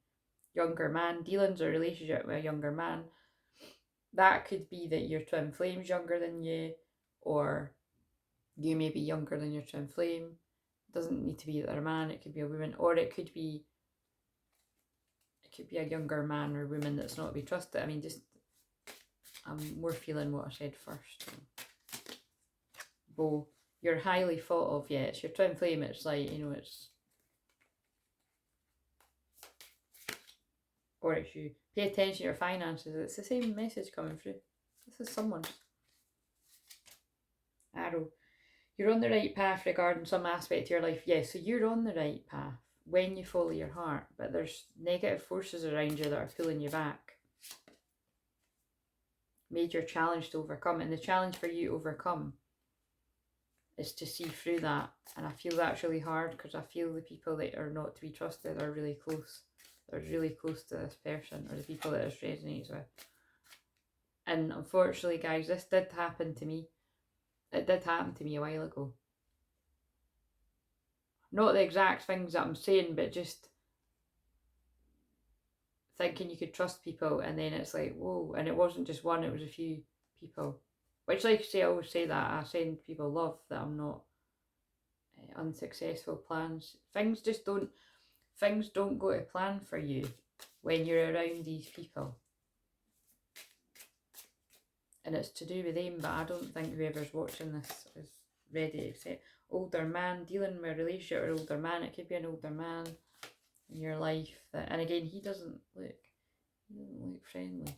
Younger man, dealings or relationship with a younger man. That could be that your twin flame's younger than you, or you may be younger than your twin flame. It doesn't need to be that they're a man, it could be a woman, or it could be a younger man or woman that's not to be trusted. I mean, just, I'm more feeling what I said first. Bo, you're highly thought of. Yeah, it's your twin flame. It's like, you know, it's, or it's you. Pay attention to your finances. It's the same message coming through. This is someone's. Arrow. You're on the right path regarding some aspect of your life. Yeah, so you're on the right path when you follow your heart, but there's negative forces around you that are pulling you back. Major challenge to overcome, and the challenge for you to overcome is to see through that. And I feel that's really hard, because I feel the people that are not to be trusted are really close. They're really close to this person, or the people that it resonates with. And unfortunately, guys, this did happen to me. It did happen to me a while ago. Not the exact things that I'm saying, but just thinking you could trust people, and then it's like, whoa. And it wasn't just one, it was a few people. Which, like I say, I always say that I send people love, that I'm not unsuccessful plans. Things don't go to plan for you when you're around these people. and it's to do with them, but I don't think whoever's watching this is ready to accept. Older man, dealing with a relationship with an older man. It could be an older man in your life that, and again, he doesn't look friendly.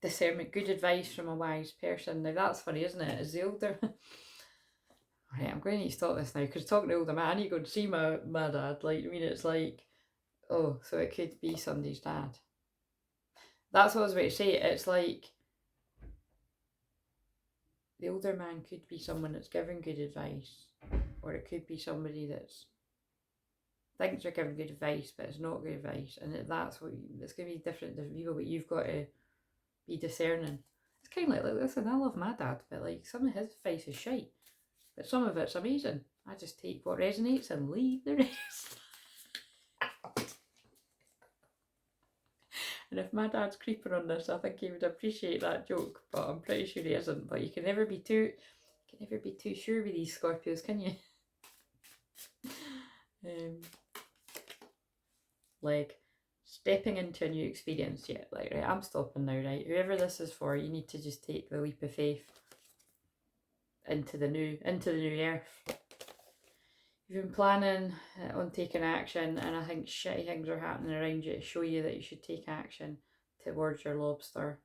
Discernment, good advice from a wise person. Now that's funny, isn't it? Is the older right, I'm going to need to stop this now, because talking to older man, you go and see my dad, like, I mean, it's like, oh, so it could be somebody's dad. That's what I was about to say. It's like the older man could be someone that's giving good advice, or it could be somebody that's thinks they're giving good advice, but it's not good advice, and that's what it's going to be different people, but you've got to be discerning. It's kind of like, listen, I love my dad, but like some of his advice is shite, but some of it's amazing. I just take what resonates and leave the rest. And if my dad's creeping on this, I think he would appreciate that joke, but I'm pretty sure he isn't. But you can never be too sure with these Scorpios, can you? Like stepping into a new experience. Yeah, like, right, I'm stopping now, right? Whoever this is for, you need to just take the leap of faith into the new earth. You've been planning on taking action, and I think shitty things are happening around you to show you that you should take action towards your lobster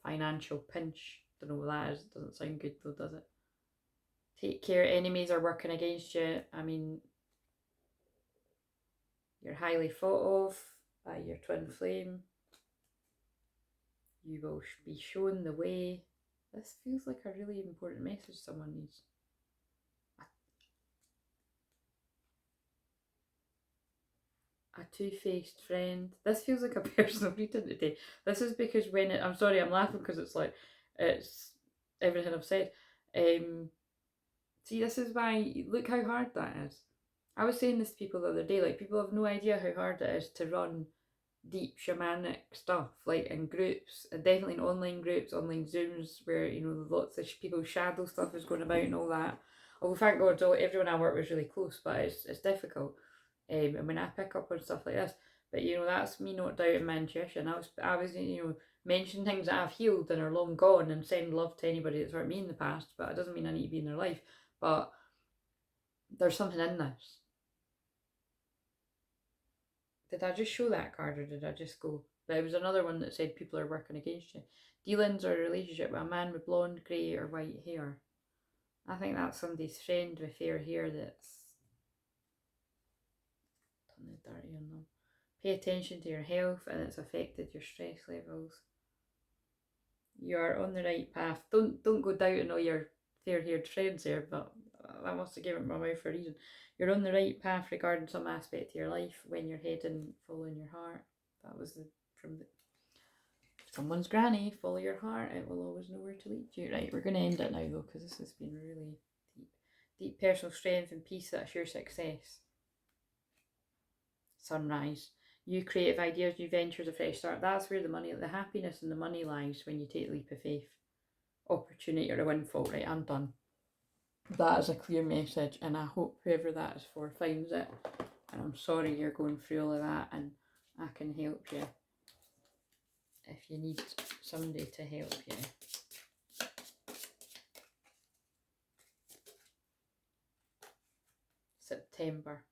financial pinch. Don't know what that is. It doesn't sound good though, does it? Take care, enemies are working against you. I mean, you're highly thought of by your twin flame. You will be shown the way. This feels like a really important message someone needs. A two-faced friend. This feels like a personal reading today. This is because when I'm sorry, I'm laughing because it's like, it's everything I've said. See, this is why, look how hard that is. I was saying this to people the other day, like, people have no idea how hard it is to run deep shamanic stuff, like in groups, and definitely in online groups, online Zooms, where, you know, lots of people's shadow stuff is going about and all that. Although thank God everyone I work with is really close, but it's difficult. And when I pick up on stuff like this, but you know, that's me not doubting my intuition. I was you know, mention things that I've healed and are long gone, and send love to anybody that's hurt me in the past, but it doesn't mean I need to be in their life. But there's something in this. Did I just show that card, or did I just go? There was another one that said people are working against you. Dealings or a relationship with a man with blonde, grey or white hair. I think that's somebody's friend with fair hair that's done the dirty on them. Pay attention to your health, and it's affected your stress levels. You're on the right path. Don't go doubting all your fair-haired friends there, but that must have given my mouth for a reason. You're on the right path regarding some aspect of your life when you're heading following your heart. That was from someone's granny. Follow your heart, it will always know where to lead you. Right, we're going to end it now though, because this has been really deep personal strength and peace. That's your success. Sunrise. New creative ideas, new ventures, a fresh start. That's where the happiness and the money lies when you take the leap of faith. Opportunity or a windfall. Right, I'm done. That is a clear message, and I hope whoever that is for finds it. And I'm sorry you're going through all of that, and I can help you if you need somebody to help you. September.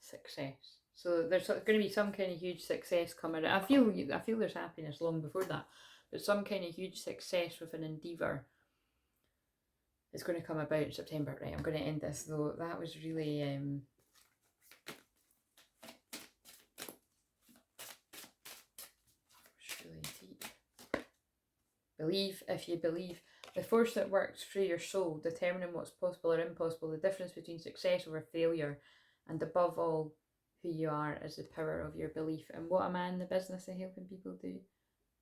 Success. So there's going to be some kind of huge success coming. I feel there's happiness long before that, but some kind of huge success with an endeavour is going to come about in September. Right, I'm going to end this though. That was really deep. Believe if you believe. The force that works through your soul, determining what's possible or impossible, the difference between success over failure, and above all, who you are is the power of your belief. And what am I in the business of helping people do?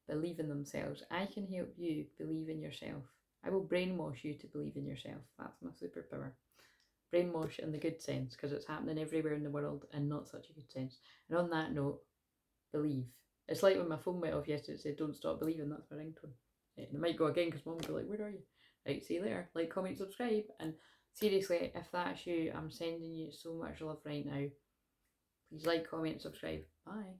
Believe in themselves. I can help you believe in yourself. I will brainwash you to believe in yourself. That's my superpower. Brainwash in the good sense, because it's happening everywhere in the world, and not such a good sense. And on that note, believe. It's like when my phone went off yesterday, it said, don't stop believing. That's my ringtone. And it might go again because mum will be like, where are you? Right, see you later. Like, comment, subscribe. And seriously, if that's you, I'm sending you so much love right now. Please like, comment, subscribe. Bye.